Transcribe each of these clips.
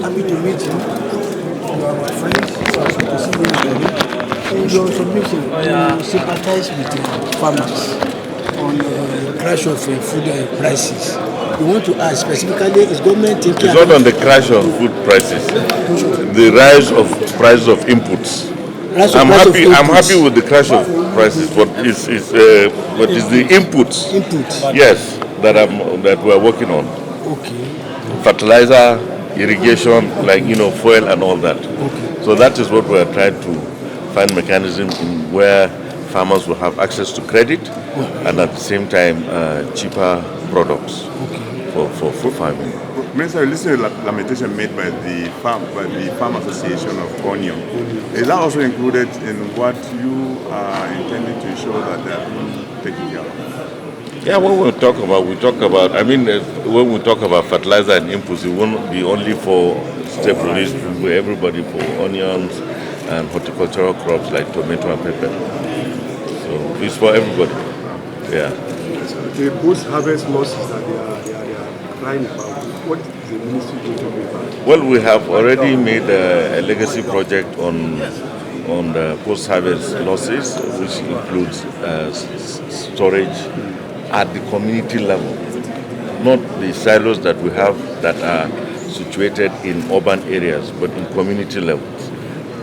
Happy to meet you. You are my friend. It's also to see you again. In your submission, you sympathize with farmers on the crash of food prices. We want to ask specifically, is government taking... It's not on the crash of food prices, the rise of prices of inputs. I'm happy with the crash of prices, but it's the inputs. Yes, that we're working on. Okay. Fertilizer, irrigation, like fuel and all that. Okay. So that is what we're trying to find mechanisms in where farmers will have access to credit and at the same time cheaper products for food farming. Minister, listen to the lamentation made by the Farm Association of Onion. Is that also included in what you are intending to ensure that they are being taken care of? Yeah, when we talk about, I mean, when we talk about fertilizer and inputs, it won't be only for state-produced people, everybody, for onions and horticultural crops like tomato and pepper. So it's for everybody. Yeah. The post-harvest losses that they are crying about, what is the ministry going to do about it? Well, we have already made a legacy project on the post-harvest losses, which includes storage at the community level, not the silos that we have that are situated in urban areas, but in community levels.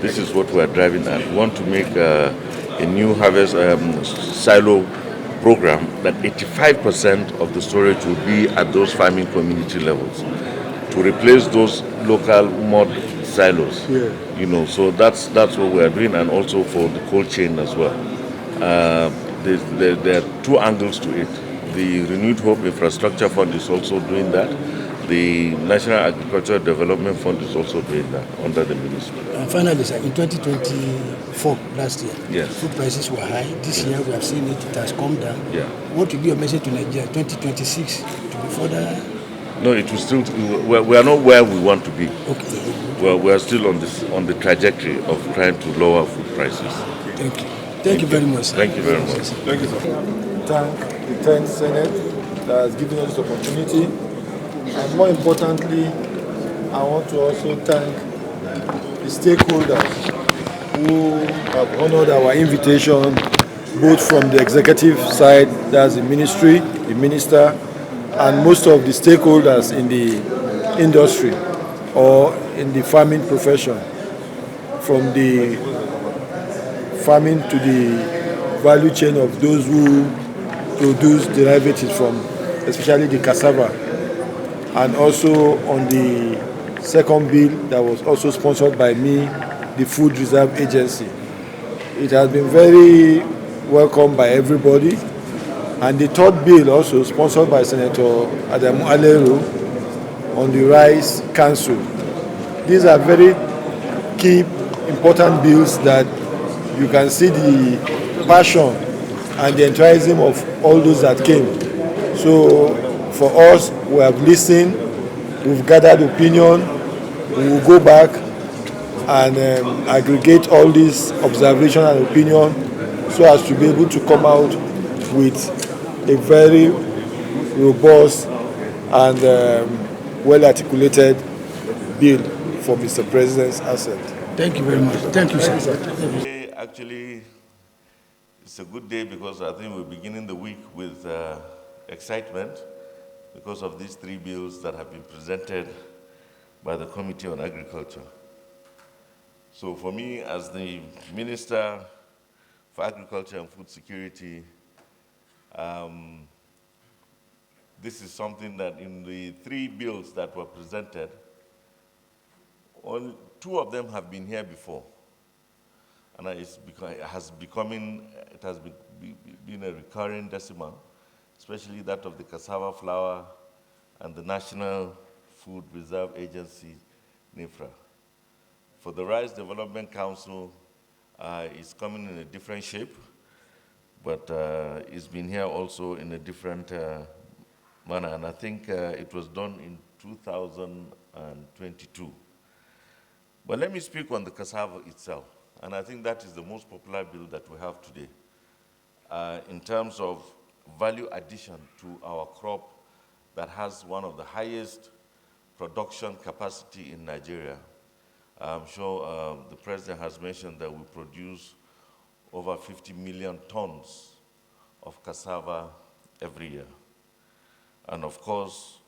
This is what we are driving at. We want to make a new harvest silo program that 85% of the storage will be at those farming community levels to replace those local mud silos. Yeah. So that's what we are doing, and also for the cold chain as well. There are two angles to it. The Renewed Hope Infrastructure Fund is also doing that. The National Agricultural Development Fund is also doing that under the ministry. Finally, sir, in 2024, last year, yes, food prices were high. This year, we have seen it has come down. Yeah. What will be your message to Nigeria 2026 to be further? No, it will still. We are not where we want to be. Okay. Well, we are still on the trajectory of trying to lower food prices. Thank you. Thank you very much, sir. Thank you very much. Thank you, sir. Thank the 10th Senate that has given us this opportunity. And more importantly, I want to also thank the stakeholders who have honored our invitation, both from the executive side, that's the ministry, the minister, and most of the stakeholders in the industry or in the farming profession, from the farming to the value chain of those who produce derivatives from, especially the cassava, and also on the second bill that was also sponsored by me, the Food Reserve Agency. It has been very welcomed by everybody. And the third bill, also sponsored by Senator Adamu Alero, on the Rice Council. These are very key, important bills that you can see the passion and the enthusiasm of all those that came. So for us, we have listened, we've gathered opinion, we will go back and aggregate all these observations and opinion so as to be able to come out with a very robust and well-articulated bill for Mr. President's assent. Thank you very much. Thank you, sir. Actually, it's a good day because I think we're beginning the week with excitement because of these three bills that have been presented by the Committee on Agriculture. So for me, as the Minister for Agriculture and Food Security, this is something that in the three bills that were presented, two of them have been here before. And it has been a recurring decimal, especially that of the cassava flour and the National Food Reserve Agency, NIFRA. For the Rice Development Council, it's coming in a different shape, but it's been here also in a different manner, and I think it was done in 2022. But let me speak on the cassava itself, and I think that is the most popular bill that we have today in terms of value addition to our crop that has one of the highest production capacity in Nigeria. I'm sure the President has mentioned that we produce over 50 million tons of cassava every year. And of course,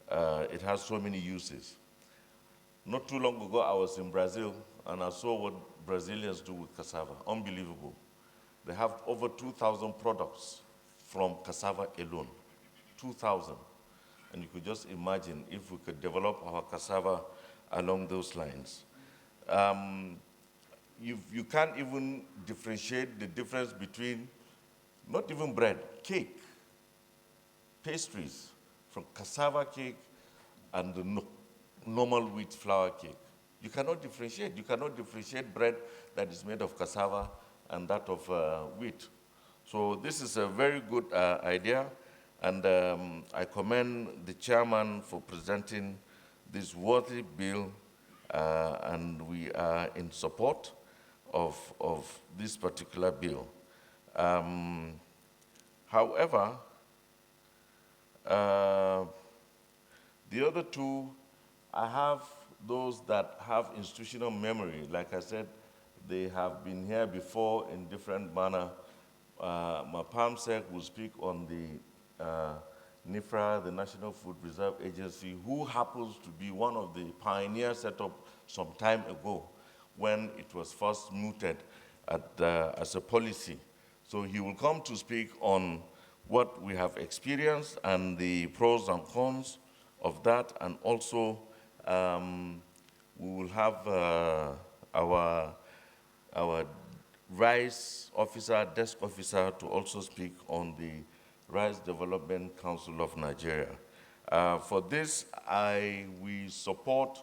it has so many uses. Not too long ago, I was in Brazil, and I saw what Brazilians do with cassava. Unbelievable. They have over 2,000 products from cassava alone. 2,000. And you could just imagine if we could develop our cassava along those lines. You can't even differentiate the difference between, not even bread, cake, pastries, from cassava cake and the normal wheat flour cake. You cannot differentiate. You cannot differentiate bread that is made of cassava and that of wheat. So this is a very good idea, and I commend the chairman for presenting this worthy bill, and we are in support of this particular bill. However, the other two, I have those that have institutional memory. Like I said, they have been here before in different manner. Mapamsek will speak on the NIFRA, the National Food Reserve Agency, who happens to be one of the pioneers set up some time ago when it was first mooted as a policy. So he will come to speak on what we have experienced and the pros and cons of that, and also we will have our rice officer, desk officer, to also speak on the Rice Development Council of Nigeria. For this, we support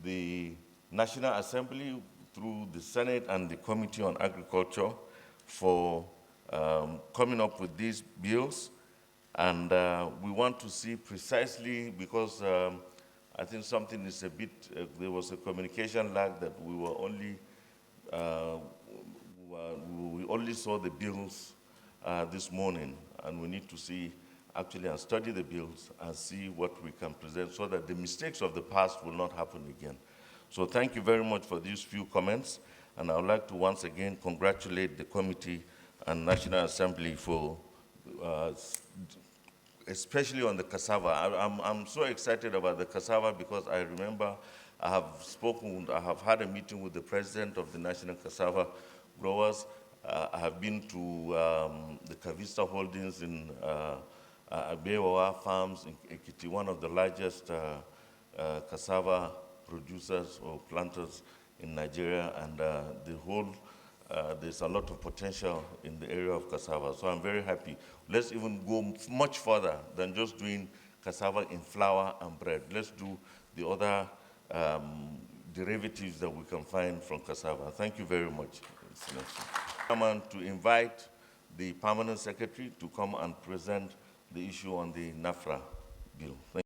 the National Assembly through the Senate and the Committee on Agriculture for coming up with these bills. And we want to see precisely, because I think something is a bit, there was a communication lag that we only saw the bills this morning, and we need to see actually and study the bills and see what we can present so that the mistakes of the past will not happen again. So thank you very much for these few comments, and I would like to once again congratulate the committee and National Assembly for especially on the cassava. I'm so excited about the cassava because I remember I have had a meeting with the president of the National Cassava Growers. I have been to the Kavista Holdings in Abewawa Farms in Ekiti, one of the largest cassava producers or planters in Nigeria, and there's a lot of potential in the area of cassava. So I'm very happy. Let's even go much further than just doing cassava in flour and bread. Let's do the other derivatives that we can find from cassava. Thank you very much. To invite the Permanent Secretary to come and present the issue on the NAFRA bill. Thank you.